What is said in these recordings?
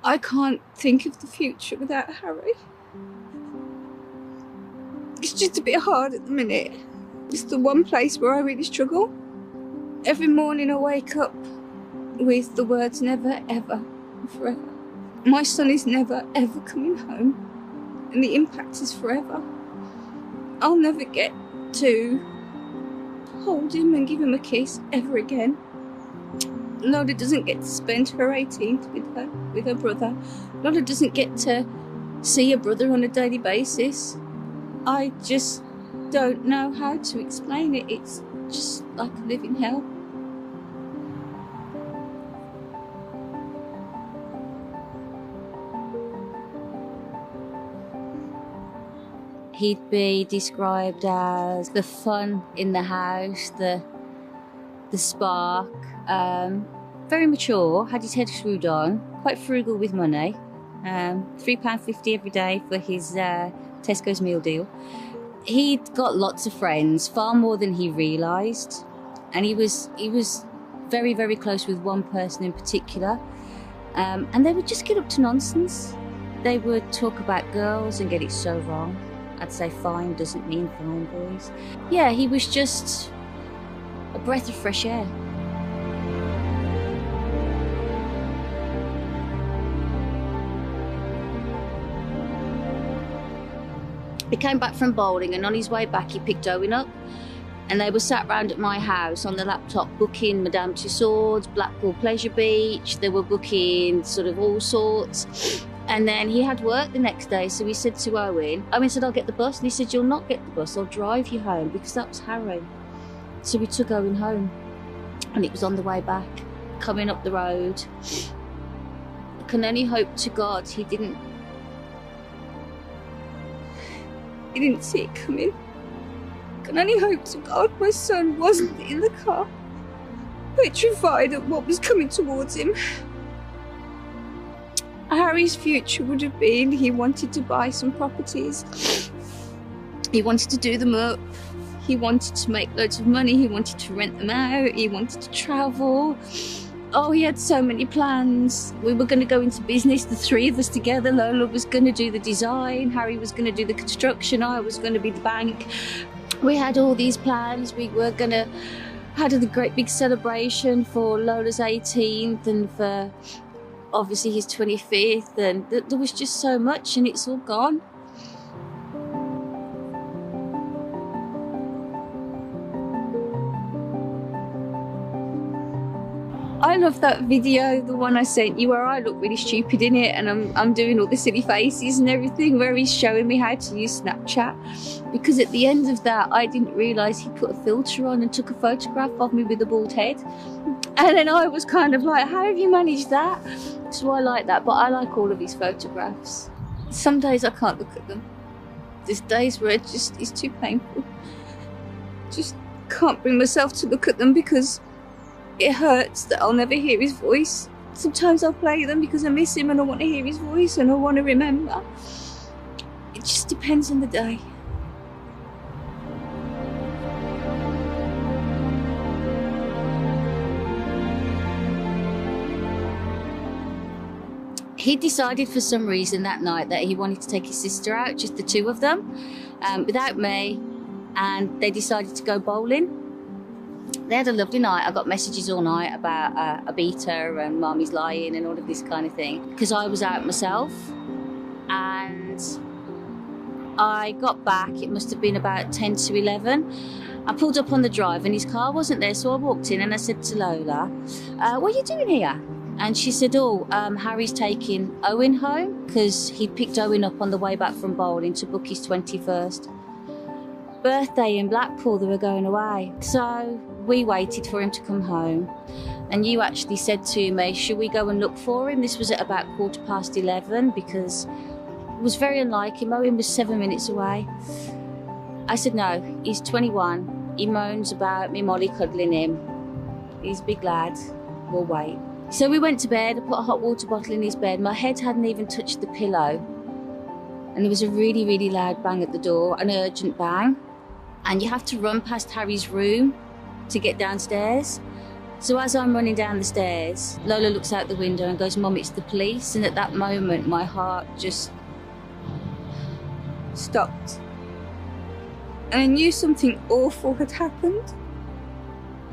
I can't think of the future without Harry. It's just a bit hard at the minute. It's the one place where I really struggle. Every morning I wake up with the words never, ever, forever. My son is never, ever coming home, and the impact is forever. I'll never get to hold him and give him a kiss ever again. Lola doesn't get to spend her 18th with her brother. Lola doesn't get to see her brother on a daily basis. I just don't know how to explain it. It's just like a living hell. He'd be described as the fun in the house, the spark, very mature, had his head screwed on, quite frugal with money, £3.50 every day for his Tesco's meal deal. He'd got lots of friends, far more than he realised, and he was very, very close with one person in particular, and they would just get up to nonsense. They would talk about girls and get it so wrong. I'd say fine doesn't mean fine, boys. Yeah, he was just a breath of fresh air. He came back from bowling, and on his way back he picked Owen up, and they were sat round at my house on the laptop booking Madame Tussauds, Blackpool Pleasure Beach. They were booking sort of all sorts. And then he had work the next day, so he said to Owen said, I'll get the bus. And he said, you'll not get the bus, I'll drive you home, because that was Harry. So we took Owen home, and it was on the way back, coming up the road. I can only hope to God he didn't see it coming. I can only hope to God my son wasn't in the car, petrified at what was coming towards him. Harry's future would have been, he wanted to buy some properties. He wanted to do them up. He wanted to make loads of money. He wanted to rent them out. He wanted to travel. Oh, he had so many plans. We were going to go into business, the three of us together. Lola was going to do the design. Harry was going to do the construction. I was going to be the bank. We had all these plans. We were going to have a great big celebration for Lola's 18th and for obviously his 25th, and there was just so much, and it's all gone. I love that video, the one I sent you, where I look really stupid in it, and I'm doing all the silly faces and everything, where he's showing me how to use Snapchat. Because at the end of that, I didn't realise he put a filter on and took a photograph of me with a bald head. And then I was kind of like, how have you managed that? So I like that, but I like all of his photographs. Some days I can't look at them. There's days where it's too painful. Just can't bring myself to look at them because it hurts that I'll never hear his voice. Sometimes I'll play them because I miss him and I want to hear his voice and I want to remember. It just depends on the day. He decided for some reason that night that he wanted to take his sister out, just the two of them, without me, and they decided to go bowling. They had a lovely night. I got messages all night about I beat her and Mommy's lying and all of this kind of thing, because I was out myself. And I got back, it must have been about 10 to 11. I pulled up on the drive and his car wasn't there, so I walked in and I said to Lola, what are you doing here? And she said, Harry's taking Owen home, because he'd picked Owen up on the way back from bowling to book his 21st birthday in Blackpool. They were going away. So we waited for him to come home. And you actually said to me, should we go and look for him? This was at about 11:15, because it was very unlike him. Owen was 7 minutes away. I said, no, he's 21. He moans about me Molly cuddling him. He's a big lad. We'll wait. So we went to bed. I put a hot water bottle in his bed. My head hadn't even touched the pillow. And there was a really, really loud bang at the door, an urgent bang. And you have to run past Harry's room to get downstairs. So as I'm running down the stairs, Lola looks out the window and goes, "Mum, it's the police." And at that moment, my heart just stopped. And I knew something awful had happened.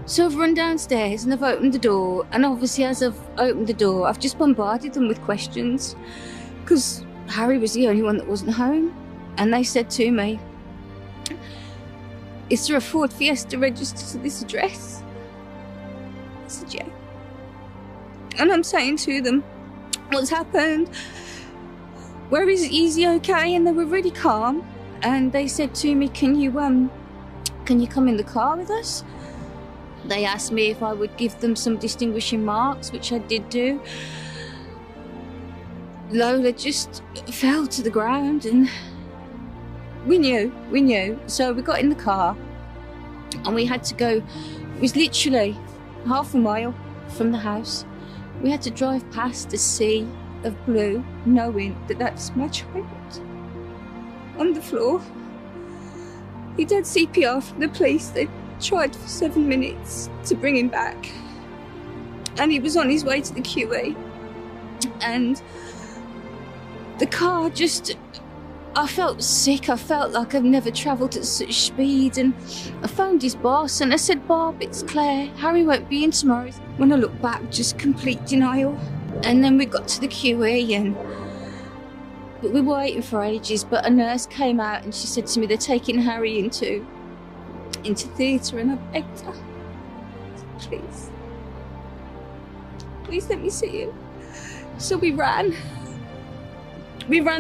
So I've run downstairs and I've opened the door, and obviously as I've opened the door, I've just bombarded them with questions, because Harry was the only one that wasn't home. And they said to me, "Is there a Ford Fiesta registered to this address?" I said, "Yeah." And I'm saying to them, "What's happened? Where is he okay?" And they were really calm. And they said to me, can you come in the car with us?" They asked me if I would give them some distinguishing marks, which I did do. Lola just fell to the ground, and we knew. So we got in the car and we had to go. It was literally half a mile from the house. We had to drive past a sea of blue, knowing that that's my child on the floor. He'd had CPR from the police. They tried for 7 minutes to bring him back, and he was on his way to the QE. And the car just, I felt sick. I felt like I've never travelled at such speed. And I phoned his boss and I said, "Bob, it's Claire. Harry won't be in tomorrow." When I look back, just complete denial. And then we got to the QE, but we were waiting for ages. But a nurse came out and she said to me, "They're taking Harry into theatre," and I begged her, please let me see him." So we ran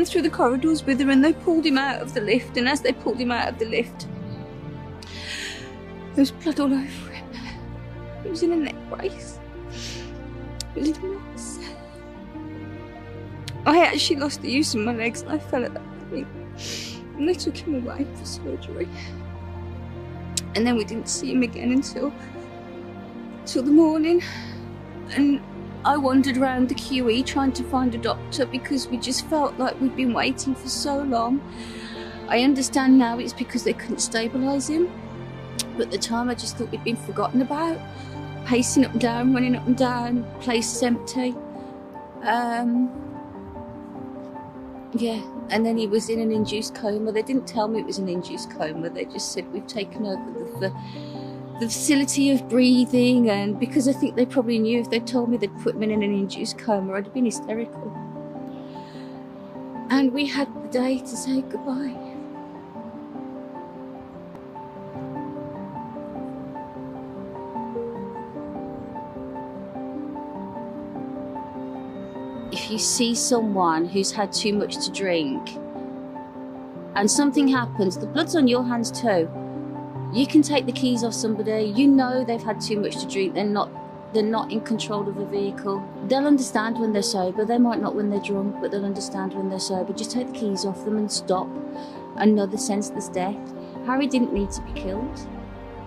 through the corridors with her, and they pulled him out of the lift. And as they pulled him out of the lift, there was blood all over him. He was in a neck brace. It was a mess. I actually lost the use of my legs, and I fell at that point. And they took him away for surgery. And then we didn't see him again until the morning. And I wandered around the QE trying to find a doctor, because we just felt like we'd been waiting for so long. I understand now it's because they couldn't stabilise him, but at the time I just thought we'd been forgotten about. Pacing up and down, running up and down, place is empty. Yeah, and then he was in an induced coma. They didn't tell me it was an induced coma. They just said, "We've taken over the facility of breathing." And because I think they probably knew if they'd told me they'd put him in an induced coma, I'd have been hysterical. And we had the day to say goodbye. If you see someone who's had too much to drink and something happens, the blood's on your hands too. You can take the keys off somebody. You know they've had too much to drink. They're not in control of a vehicle. They'll understand when they're sober. They might not when they're drunk, but they'll understand when they're sober. Just take the keys off them and stop and know the senseless death. Harry didn't need to be killed.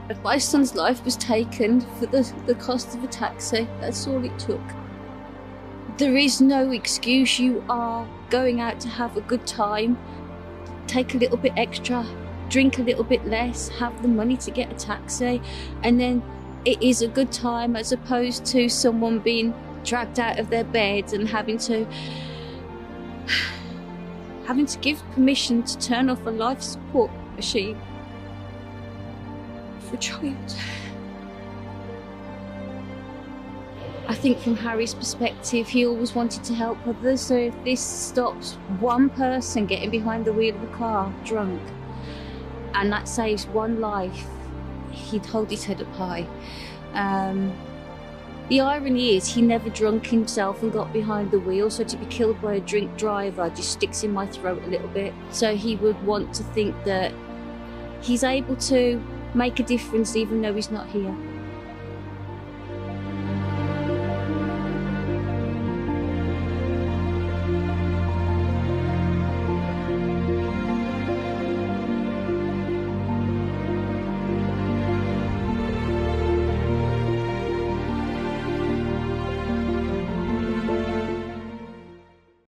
But my son's life was taken for the cost of a taxi. That's all it took. There is no excuse. You are going out to have a good time. Take a little bit extra, drink a little bit less, have the money to get a taxi, and then it is a good time, as opposed to someone being dragged out of their bed and having to give permission to turn off a life support machine for a child. I think from Harry's perspective, he always wanted to help others, so if this stops one person getting behind the wheel of a car drunk, and that saves one life, he'd hold his head up high. The irony is he never drunk himself and got behind the wheel, so to be killed by a drink driver just sticks in my throat a little bit. So he would want to think that he's able to make a difference even though he's not here.